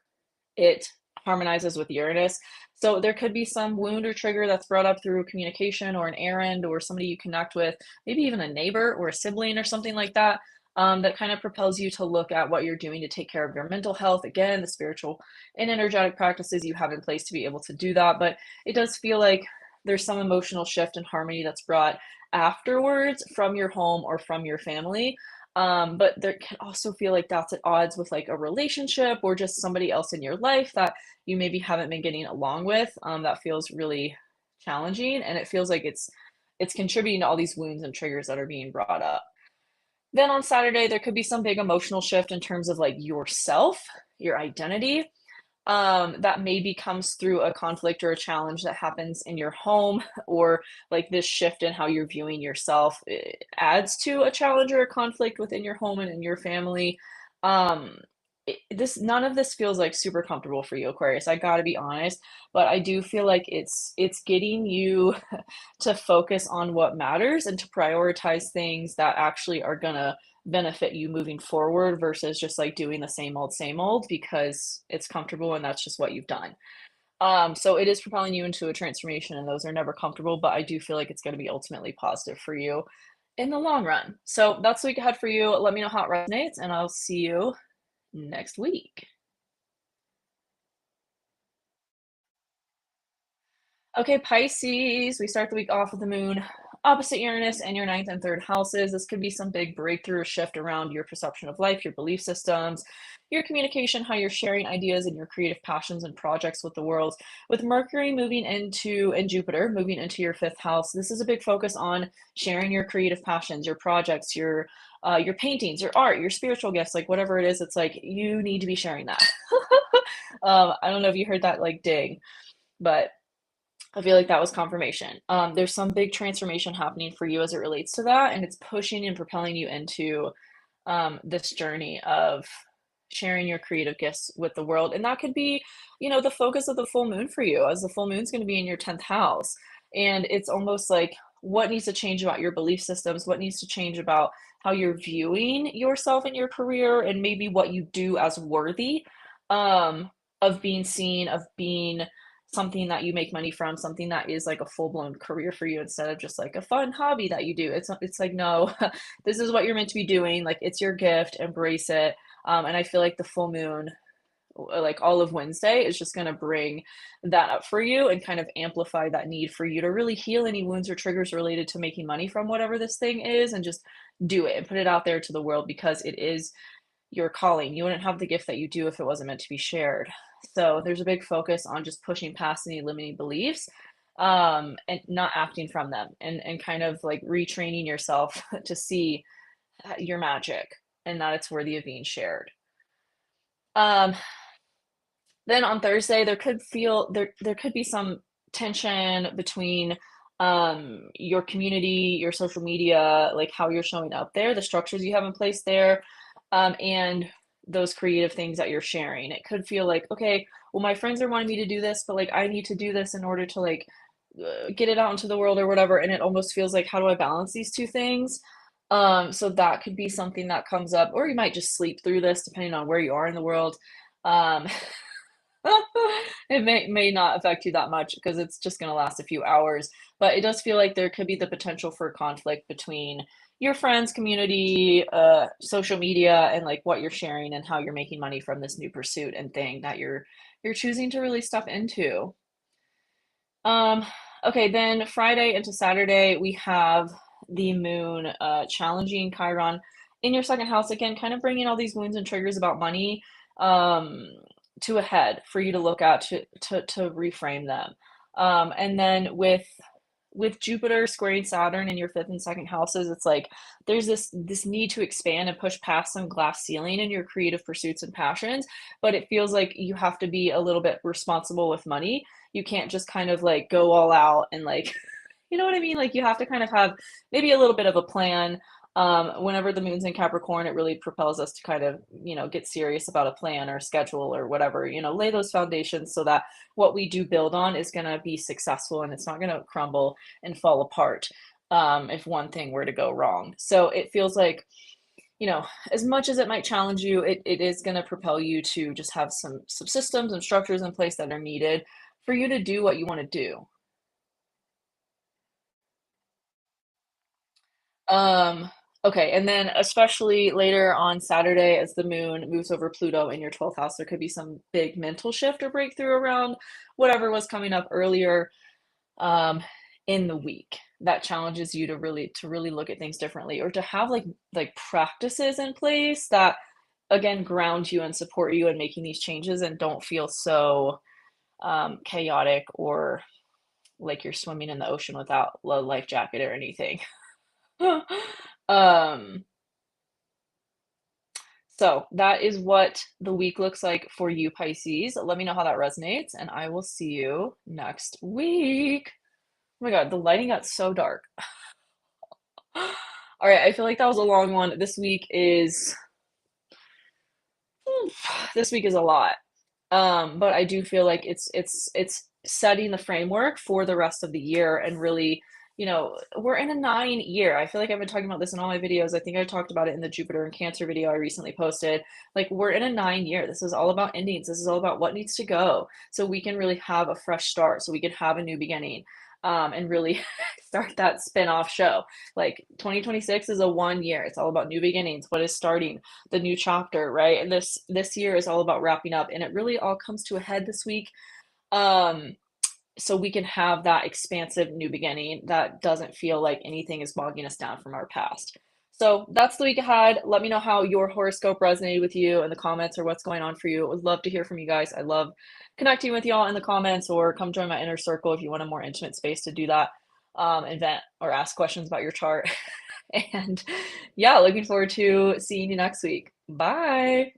it harmonizes with Uranus. So there could be some wound or trigger that's brought up through communication or an errand or somebody you connect with, maybe even a neighbor or a sibling or something like that. That kind of propels you to look at what you're doing to take care of your mental health. Again, the spiritual and energetic practices you have in place to be able to do that. But it does feel like there's some emotional shift and harmony that's brought afterwards from your home or from your family. But there can also feel like that's at odds with like a relationship or just somebody else in your life that you maybe haven't been getting along with. That feels really challenging, and it feels like it's contributing to all these wounds and triggers that are being brought up. Then on Saturday, there could be some big emotional shift in terms of like yourself, your identity, that maybe comes through a conflict or a challenge that happens in your home, or like this shift in how you're viewing yourself adds to a challenge or a conflict within your home and in your family. Um, this none of this feels like super comfortable for you, Aquarius. I got to be honest, but I do feel like it's getting you to focus on what matters and to prioritize things that actually are gonna benefit you moving forward versus just like doing the same old because it's comfortable and that's just what you've done. So it is propelling you into a transformation, and those are never comfortable, but I do feel like it's going to be ultimately positive for you in the long run. So that's the week ahead for you. Let me know how it resonates, and I'll see you next week. Okay, Pisces, we start the week off with the moon opposite Uranus in your ninth and third houses. This could be some big breakthrough or shift around your perception of life, your belief systems, your communication, how you're sharing ideas and your creative passions and projects with the world. With Mercury moving into and Jupiter moving into your fifth house, this is a big focus on sharing your creative passions, your projects, your paintings, your art, your spiritual gifts, like whatever it is. It's like you need to be sharing that. I don't know if you heard that like ding, but I feel like that was confirmation. There's some big transformation happening for you as it relates to that, and it's pushing and propelling you into this journey of sharing your creative gifts with the world. And that could be, the focus of the full moon for you, as the full moon's going to be in your 10th house. And it's almost like what needs to change about your belief systems, what needs to change about how you're viewing yourself and your career, and maybe what you do as worthy um, of being seen, of being something that you make money from, something that is like a full-blown career for you instead of just like a fun hobby that you do. It's like, no, this is what you're meant to be doing. Like it's your gift, embrace it. And I feel like the full moon, like all of Wednesday, is just going to bring that up for you and kind of amplify that need for you to really heal any wounds or triggers related to making money from whatever this thing is, and just do it and put it out there to the world because it is your calling. You wouldn't have the gift that you do if it wasn't meant to be shared. So there's a big focus on just pushing past any limiting beliefs, and not acting from them, and kind of like retraining yourself to see your magic and that it's worthy of being shared. Um, then on Thursday, there could be some tension between your community, your social media, like how you're showing up there, the structures you have in place there, and those creative things that you're sharing. It could feel like, okay, well, my friends are wanting me to do this, but like I need to do this in order to like get it out into the world or whatever. And it almost feels like, how do I balance these two things? So that could be something that comes up, or you might just sleep through this depending on where you are in the world. Um, it may not affect you that much because it's just gonna last a few hours, but it does feel like there could be the potential for conflict between your friends, community, social media, and, like, what you're sharing and how you're making money from this new pursuit and thing that you're choosing to really step into. Um, okay, then Friday into Saturday, we have the moon challenging Chiron in your second house again, kind of bringing all these wounds and triggers about money um, to a head for you to look at to reframe them. And then with Jupiter squaring Saturn in your fifth and second houses, it's like there's this need to expand and push past some glass ceiling in your creative pursuits and passions, but it feels like you have to be a little bit responsible with money. You can't just kind of like go all out and like you know what I mean? Like you have to kind of have maybe a little bit of a plan. Whenever the moon's in Capricorn, it really propels us to kind of, get serious about a plan or a schedule or whatever, lay those foundations so that what we do build on is going to be successful and it's not going to crumble and fall apart if one thing were to go wrong. So it feels like, as much as it might challenge you, it is going to propel you to just have some systems and structures in place that are needed for you to do what you want to do. Um, okay, and then especially later on Saturday, as the moon moves over Pluto in your 12th house, there could be some big mental shift or breakthrough around whatever was coming up earlier um, in the week that challenges you to really look at things differently or to have like practices in place that again ground you and support you in making these changes and don't feel so chaotic or like you're swimming in the ocean without a life jacket or anything. um so that is what the week looks like for you, Pisces. Let me know how that resonates and I will see you next week. Oh my god, the lighting got so dark. All right, I feel like that was a long one. This week is a lot. But I do feel like it's setting the framework for the rest of the year and really, we're in a 9 year. I feel like I've been talking about this in all my videos. I think I talked about it in the Jupiter and Cancer video I recently posted. Like we're in a 9 year. This is all about endings. This is all about what needs to go so we can really have a fresh start, so we can have a new beginning. And really start that spin-off show. Like 2026 is a 1 year. It's all about new beginnings. What is starting? The new chapter, right? And this year is all about wrapping up, and it really all comes to a head this week. Um, so we can have that expansive new beginning that doesn't feel like anything is bogging us down from our past. So that's the week ahead. Let me know how your horoscope resonated with you in the comments or what's going on for you. I would love to hear from you guys. I love connecting with y'all in the comments or come join my inner circle if you want a more intimate space to do that, and vent or ask questions about your chart. And yeah, looking forward to seeing you next week. Bye.